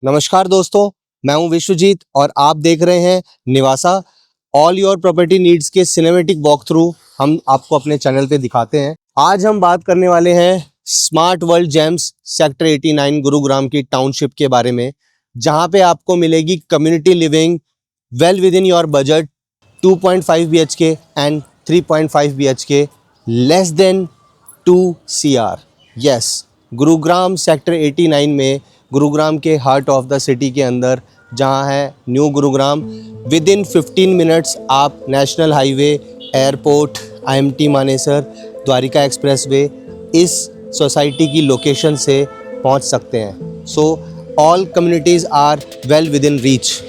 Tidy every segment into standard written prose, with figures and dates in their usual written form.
नमस्कार दोस्तों, मैं हूं विश्वजीत और आप देख रहे हैं निवासा। ऑल योर प्रॉपर्टी नीड्स के सिनेमैटिक वॉक थ्रू हम आपको अपने चैनल पे दिखाते हैं। आज हम बात करने वाले हैं smart world gems sector 89 Gurugram की टाउनशिप के बारे में, जहां पे आपको मिलेगी community living well with in your budget 2.5 BHK and 3.5 BHK less than 2 CR। Yes, Gurugram sector 89 में, गुरुग्राम के हार्ट ऑफ द सिटी के अंदर, जहां है new Gurugram. Within 15 minutes आप national highway, airport, IMT Manesar, Dwarka expressway इस सोसाइटी की लोकेशन से पहुंच सकते हैं। So all communities are well within reach.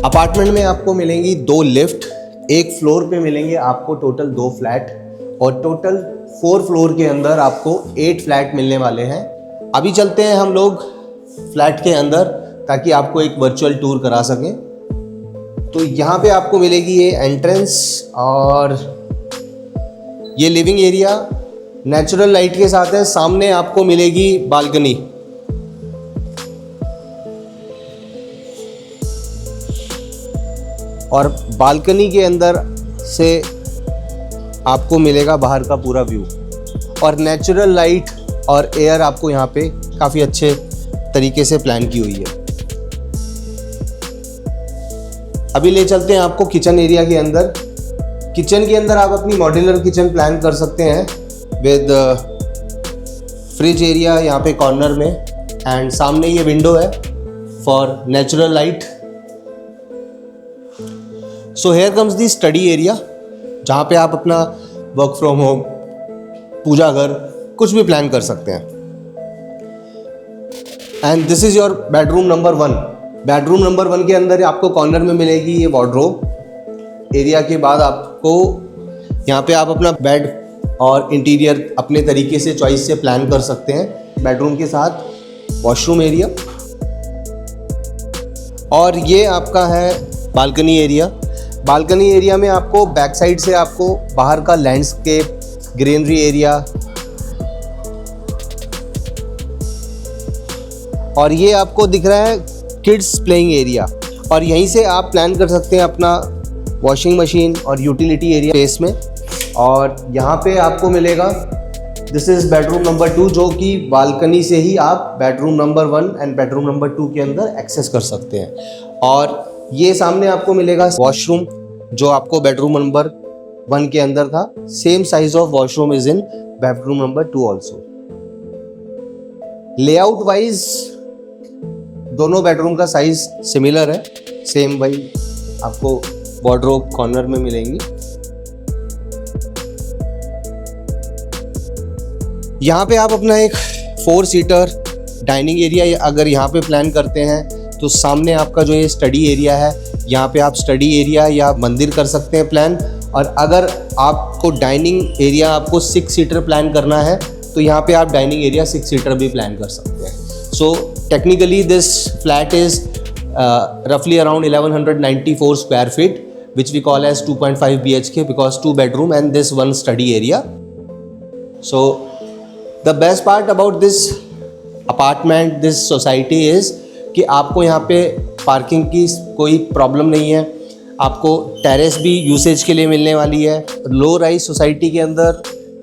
Apartment में आपको मिलेंगी 2 लिफ्ट, एक फ्लोर पे मिलेंगे आपको टोटल 2 फ्लैट, और टोटल 4 फ्लोर के अंदर आपको 8 फ्लैट मिलने वाले हैं। अभी चलते हैं हम लोग फ्लैट के अंदर ताकि आपको एक वर्चुअल टूर करा सकें। तो यहाँ पे आपको मिलेगी ये एंट्रेंस और ये लिविंग एरिया नेचुरल लाइट के साथ है। सामने आपको मिलेगी बालकनी, और बालकनी के अंदर से आपको मिलेगा बाहर का पूरा व्यू, और नेचुरल लाइट और एयर आपको यहाँ पे काफ़ी अच्छे तरीके से प्लान की हुई है। अभी ले चलते हैं आपको किचन एरिया के अंदर। किचन के अंदर आप अपनी मॉड्यूलर किचन प्लान कर सकते हैं विद फ्रिज एरिया यहाँ पे कॉर्नर में, एंड सामने ये विंडो है for natural light. So here comes the study area, जहाँ पे आप अपना वर्क फ्रॉम होम, पूजा घर, कुछ भी प्लान कर सकते हैं। And this is your bedroom number 1। Bedroom number 1 के अंदर आपको कॉर्नर में मिलेगी ये वार्डरोब एरिया। के बाद आपको यहाँ पे आप अपना बेड और इंटीरियर अपने तरीके से चॉइस से प्लान कर सकते हैं। बेडरूम के साथ वॉशरूम एरिया, और ये आपका है बालकनी एरिया। बालकनी एरिया में आपको बैक साइड से आपको बाहर का लैंडस्केप, ग्रीनरी एरिया, और ये आपको दिख रहा है किड्स प्लेइंग एरिया, और यहीं से आप प्लान कर सकते हैं अपना वॉशिंग मशीन और यूटिलिटी एरिया स्पेस में। और यहाँ पे आपको मिलेगा, दिस इज़ बेडरूम नंबर 2, जो कि बालकनी से ही आप bedroom number 1 and bedroom number 2 के अंदर एक्सेस कर सकते हैं। और ये सामने आपको मिलेगा वॉशरूम, जो आपको बेडरूम नंबर 1 के अंदर था। Same size of washroom is in bedroom number 2 also. Layout wise दोनों बेडरूम का साइज सिमिलर है, सेम वही आपको वार्डरोब कॉर्नर में मिलेंगी। यहाँ पे आप अपना एक 4 सीटर डाइनिंग एरिया अगर यहाँ पे प्लान करते हैं, तो सामने आपका जो ये स्टडी एरिया है, यहाँ पे आप स्टडी एरिया या मंदिर कर सकते हैं प्लान। और अगर आपको डाइनिंग एरिया आपको 6 सीटर प्लान करना है, तो यहाँ पे आप डाइनिंग एरिया 6 सीटर भी प्लान कर सकते हैं। So technically this flat is roughly around 1194 square feet, which we call as 2.5 BHK because 2 bedroom and this 1 study area. So the best part about this apartment, this society is कि आपको यहाँ पे parking की कोई problem नहीं है। आपको terrace भी यूसेज के लिए मिलने वाली है। लो राइज सोसाइटी के अंदर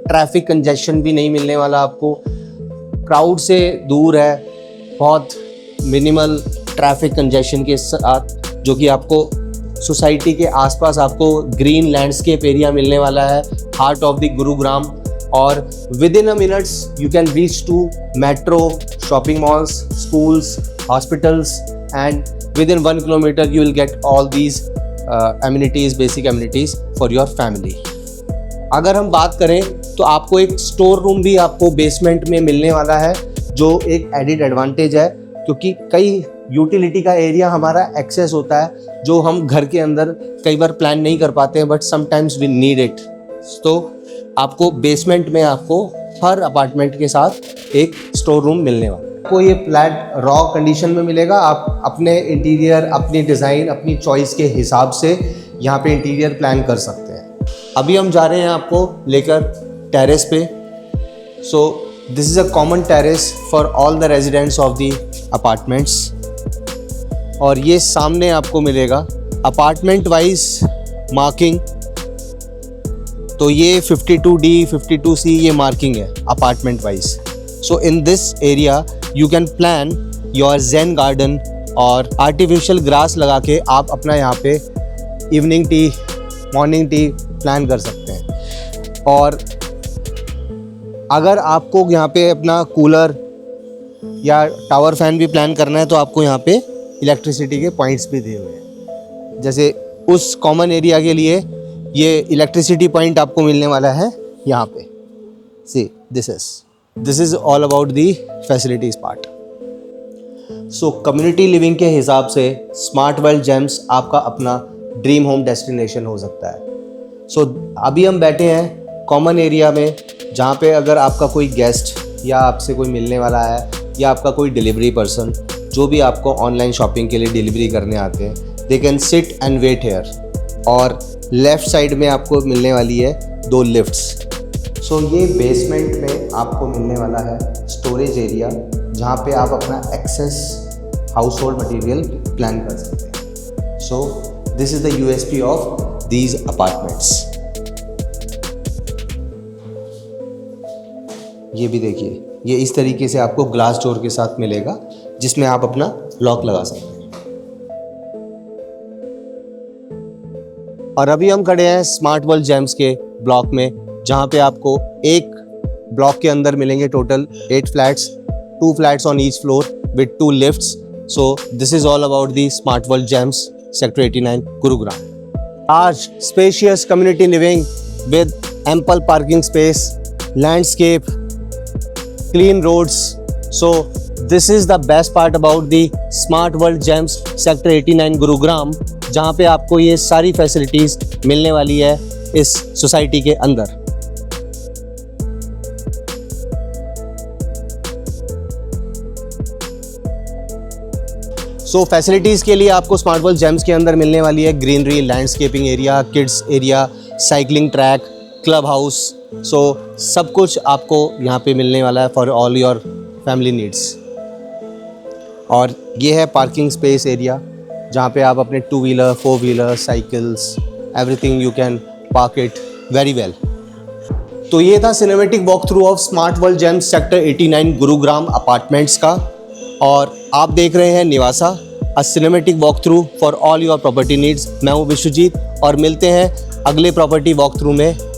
ट्रैफिक कंजेशन भी नहीं मिलने वाला आपको। क्राउड से दूर है, बहुत मिनिमल ट्रैफिक कंजेशन के साथ, जो कि आपको सोसाइटी के आसपास आपको ग्रीन लैंडस्केप एरिया मिलने वाला है, हार्ट ऑफ द गुरुग्राम। और within a minutes you can reach to metro, shopping malls, schools, hospitals, and within 1 kilometer you will get all these amenities, basic amenities for your family. अगर हम बात करें तो आपको एक store room भी आपको बेसमेंट में मिलने वाला है, जो एक एडिड एडवांटेज है, क्योंकि कई यूटिलिटी का एरिया हमारा एक्सेस होता है जो हम घर के अंदर कई बार प्लान नहीं कर पाते हैं, but sometimes we need it. तो आपको बेसमेंट में आपको हर अपार्टमेंट के साथ एक स्टोर रूम मिलने वाला है। आपको ये फ्लैट रॉ कंडीशन में मिलेगा। आप अपने इंटीरियर, अपनी डिज़ाइन, अपनी चॉइस के हिसाब से यहाँ पे इंटीरियर प्लान कर सकते हैं। अभी हम जा रहे हैं आपको लेकर टेरेस पे। सो this is a common terrace for all the residents of the apartments. और ये सामने आपको मिलेगा अपार्टमेंट वाइज मार्किंग। तो ये 52D 52C ये मार्किंग है apartment wise. So in this area you can plan your zen garden और आर्टिफिशियल ग्रास लगा के आप अपना यहाँ पे evening tea, morning tea plan कर सकते हैं। और अगर आपको यहाँ पे अपना कूलर या टावर फैन भी प्लान करना है तो आपको यहाँ पे इलेक्ट्रिसिटी के पॉइंट्स भी दिए हुए हैं। जैसे उस कॉमन एरिया के लिए ये इलेक्ट्रिसिटी पॉइंट आपको मिलने वाला है यहाँ पे। See this is all about the facilities part. So community living के हिसाब से स्मार्ट वर्ल्ड जेम्स आपका अपना ड्रीम होम डेस्टिनेशन हो सकता है। सो अभी हम बैठे हैं कॉमन एरिया में, जहाँ पे अगर आपका कोई गेस्ट या आपसे कोई मिलने वाला है या आपका कोई डिलीवरी पर्सन जो भी आपको ऑनलाइन शॉपिंग के लिए डिलीवरी करने आते हैं, they can sit and wait here. और लेफ़्ट साइड में आपको मिलने वाली है 2 लिफ्ट्स। सो ये बेसमेंट में आपको मिलने वाला है स्टोरेज एरिया, जहाँ पे आप अपना excess household material plan कर सकते हैं। So this is the USP of these apartments. ये भी देखिए, ये इस तरीके से आपको ग्लास डोर के साथ मिलेगा जिसमें आप अपना लॉक लगा सकते हैं। और अभी हम खड़े हैं स्मार्ट वर्ल्ड जेम्स के ब्लॉक में, जहाँ पे आपको एक ब्लॉक के अंदर मिलेंगे total 8 flats, 2 flats on each floor with 2 lifts. So this is all about the smart world gems, sector 89 Gurugram. Large spacious community living with ample parking space, landscape, clean roads. So this is the best part about the Smart World Gems Sector 89 Gurugram, जहाँ पे आपको ये सारी facilities मिलने वाली है इस society के अंदर। सो फैसिलिटीज़ के लिए आपको स्मार्ट वर्ल्ड जेम्स के अंदर मिलने वाली है greenery, landscaping area, kids area, cycling track, club house. So सब कुछ आपको यहाँ पे मिलने वाला है for all your family needs. और ये है पार्किंग स्पेस एरिया, जहाँ पे आप अपने 2 wheeler, 4 wheeler, cycles, everything you can park it very well. तो ये था cinematic walk through of smart world gems sector 89 Gurugram apartments का। और आप देख रहे हैं Nivasa, a cinematic walk through for all your property needs. मैं हूँ विश्वजीत और मिलते हैं अगले प्रॉपर्टी वॉक थ्रू में।